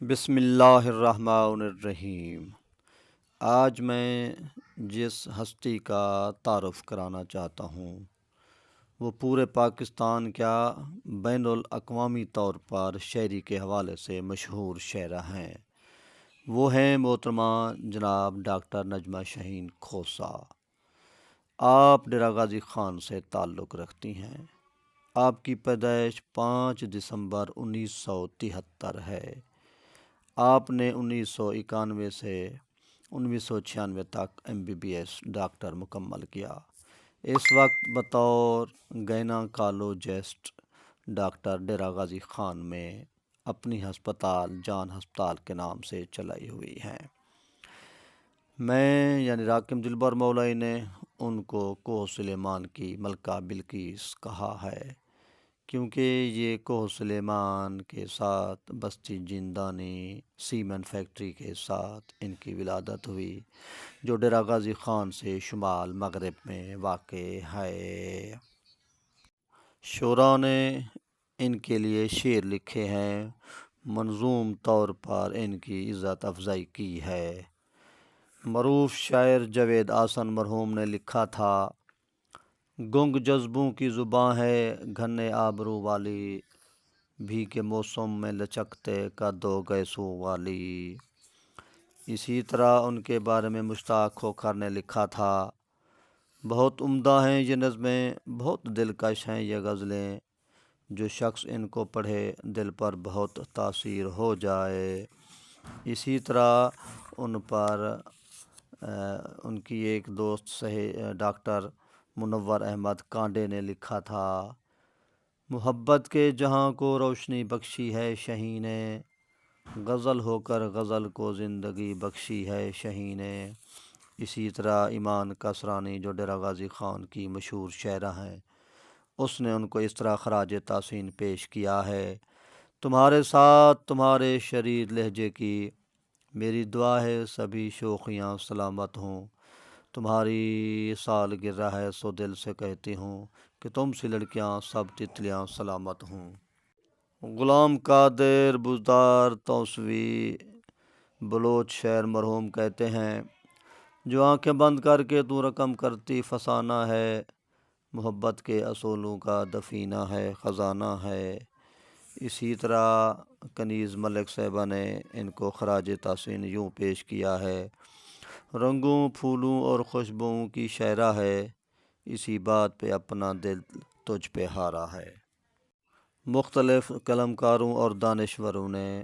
بسم اللہ الرحمن الرحیم۔ آج میں جس ہستی کا تعارف کرانا چاہتا ہوں وہ پورے پاکستان کیا بین الاقوامی طور پر شاعری کے حوالے سے مشہور شاعرہ ہیں۔ وہ ہیں محترمہ جناب ڈاکٹر نجمہ شاہین کھوسہ۔ آپ ڈیرہ غازی خان سے تعلق رکھتی ہیں۔ آپ کی پیدائش 5 دسمبر 1973 ہے۔ آپ نے 1991 سے 1996 تک MBBS ڈاکٹر مکمل کیا۔ اس وقت بطور گائناکالوجسٹ ڈاکٹر ڈیرہ غازی خان میں اپنی ہسپتال جان ہسپتال کے نام سے چلائی ہوئی ہیں۔ میں یعنی راکم دلبر مولائی نے ان کو کوہ سلیمان کی ملکہ بلقیس کہا ہے، کیونکہ یہ کوہ سلیمان کے ساتھ بستی جیندانی سیمنٹ فیکٹری کے ساتھ ان کی ولادت ہوئی، جو ڈیرہ غازی خان سے شمال مغرب میں واقع ہے۔ شعراء نے ان کے لیے شعر لکھے ہیں، منظوم طور پر ان کی عزت افزائی کی ہے۔ معروف شاعر جاوید احسن مرحوم نے لکھا تھا، گنگ جذبوں کی زباں ہے گھنے آبرو والی، بھی کے موسم میں لچکتے قد و گیسو والی۔ اسی طرح ان کے بارے میں مشتاق کھوکھر نے لکھا تھا، بہت عمدہ ہیں یہ نظمیں، بہت دلکش ہیں یہ غزلیں، جو شخص ان کو پڑھے دل پر بہت تاثیر ہو جائے۔ اسی طرح ان پر ان کی ایک دوست ڈاکٹر منور احمد کانڈے نے لکھا تھا، محبت کے جہاں کو روشنی بخشی ہے شاہین نے، غزل ہو کر غزل کو زندگی بخشی ہے شاہین نے۔ اسی طرح ایمان کسرانی جو ڈیرہ غازی خان کی مشہور شاعرہ ہیں، اس نے ان کو اس طرح خراج تحسین پیش کیا ہے، تمہارے ساتھ تمہارے شریر لہجے کی میری دعا ہے سبھی شوخیاں سلامت ہوں، تمہاری سالگرہ ہے سو دل سے کہتی ہوں کہ تم سی لڑکیاں سب تتلیاں سلامت ہوں۔ غلام قادر بزدار توسوی بلوچ شاعر مرحوم کہتے ہیں، جو آنکھیں بند کر کے تو رقم کرتی فسانہ ہے، محبت کے اصولوں کا دفینہ ہے خزانہ ہے۔ اسی طرح کنیز ملک صاحبہ نے ان کو خراج تحسین یوں پیش کیا ہے، رنگوں پھولوں اور خوشبوؤں کی شاعرہ ہے، اسی بات پہ اپنا دل تجھ پہ ہارا ہے۔ مختلف قلمکاروں اور دانشوروں نے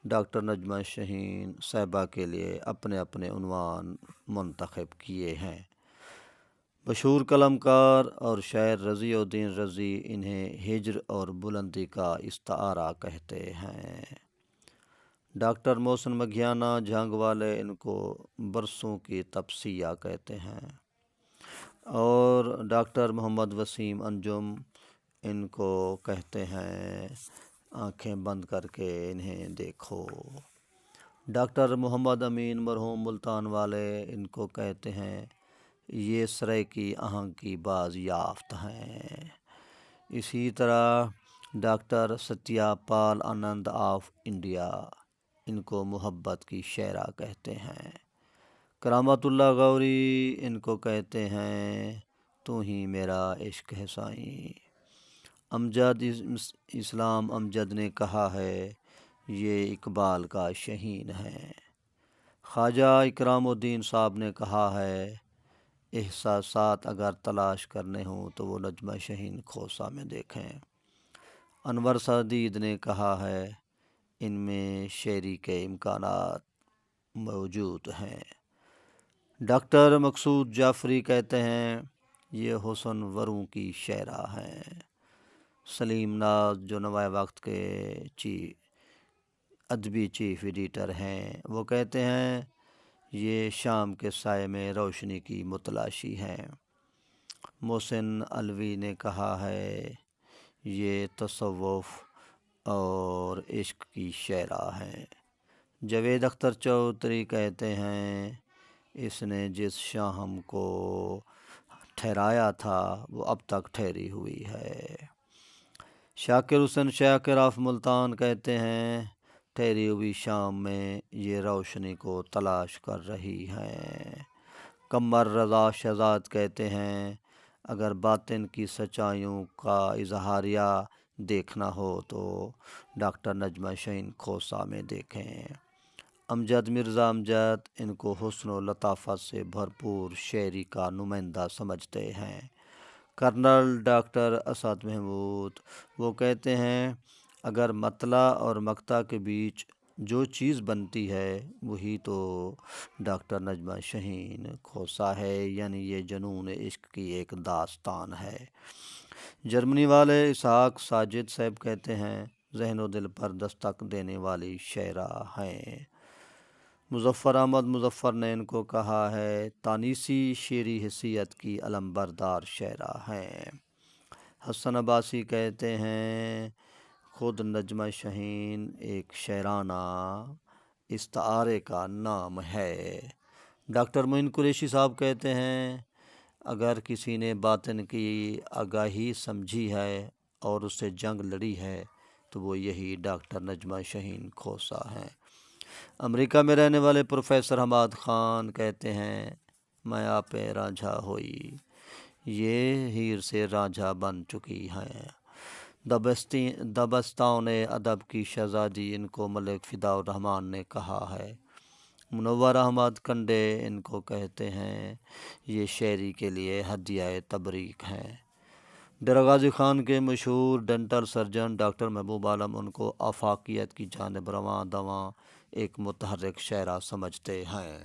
ڈاکٹر نجمہ شاہین صاحبہ کے لیے اپنے اپنے عنوان منتخب کیے ہیں۔ مشہور قلمکار اور شاعر رضی الدین رضی انہیں ہجر اور بلندی کا استعارہ کہتے ہیں۔ ڈاکٹر محسن مگھیانہ جھنگ والے ان کو برسوں کی تپسیہ کہتے ہیں، اور ڈاکٹر محمد وسیم انجم ان کو کہتے ہیں آنکھیں بند کر کے انہیں دیکھو۔ ڈاکٹر محمد امین مرحوم ملتان والے ان کو کہتے ہیں، یہ سرے کی آہنگ کی باز یافت ہیں۔ اسی طرح doctor Satya Pal Anand of India ان کو محبت کی شاعرہ کہتے ہیں۔ کرامت اللہ غوری ان کو کہتے ہیں، تو ہی میرا عشق ہے سائیں۔ امجد اسلام امجد نے کہا ہے، یہ اقبال کا شاہین ہے۔ خواجہ اکرام الدین صاحب نے کہا ہے، احساسات اگر تلاش کرنے ہوں تو وہ نجمہ شاہین کھوسہ میں دیکھیں۔ انور سعدید نے کہا ہے، ان میں شاعری کے امکانات موجود ہیں۔ ڈاکٹر مقصود جعفری کہتے ہیں، یہ حسن وروں کی شاعرہ ہیں۔ سلیم ناز جو نوائے وقت کے ادبی چیف ایڈیٹر ہیں، وہ کہتے ہیں، یہ شام کے سائے میں روشنی کی متلاشی ہیں۔ محسن علوی نے کہا ہے، یہ تصوف اور عشق کی شاعرہ ہیں۔ جاوید اختر چودھری کہتے ہیں، اس نے جس شام کو ٹھہرایا تھا وہ اب تک ٹھہری ہوئی ہے۔ شاکر حسین شاکر آف ملتان کہتے ہیں، ٹھہری ہوئی شام میں یہ روشنی کو تلاش کر رہی ہیں۔ قمر رضا شہزاد کہتے ہیں اگر باطن کی سچائیوں کا اظہاریہ دیکھنا ہو تو ڈاکٹر نجمہ شہین کھوسہ میں دیکھیں۔ امجد مرزا امجد ان کو حسن و لطافت سے بھرپور شاعری کا نمائندہ سمجھتے ہیں۔ کرنل ڈاکٹر اسد محمود وہ کہتے ہیں اگر مطلع اور مقطع کے بیچ جو چیز بنتی ہے وہی تو ڈاکٹر نجمہ شہین کھوسہ ہے، یعنی یہ جنون عشق کی ایک داستان ہے۔ جرمنی والے اسحاق ساجد صاحب کہتے ہیں ذہن و دل پر دستک دینے والی شاعرہ ہیں۔ مظفر احمد مظفر نے ان کو کہا ہے تانیسی شعری حیثیت کی علم بردار شاعرہ ہیں۔ حسن عباسی کہتے ہیں خود نجمہ شہین ایک شاعرانہ استعارے کا نام ہے۔ ڈاکٹر معین قریشی صاحب کہتے ہیں اگر کسی نے باطن کی آگاہی سمجھی ہے اور اس سے جنگ لڑی ہے تو وہ یہی ڈاکٹر نجمہ شہین کھوسہ ہیں۔ امریکہ میں رہنے والے پروفیسر حماد خان کہتے ہیں میں آپ رانجھا ہوئی، یہ ہیر سے رانجھا بن چکی ہیں۔ دبستان ادب کی شہزادی ان کو ملک فدا الرحمن نے کہا ہے۔ منور احمد کنڈے ان کو کہتے ہیں یہ شاعری کے لیے ہدیہ تبریک ہیں۔ ڈیرہ غازی خان کے مشہور dental surgeon doctor Mehboob Alam ان کو آفاقیت کی جانب رواں دواں ایک متحرک شاعرہ سمجھتے ہیں۔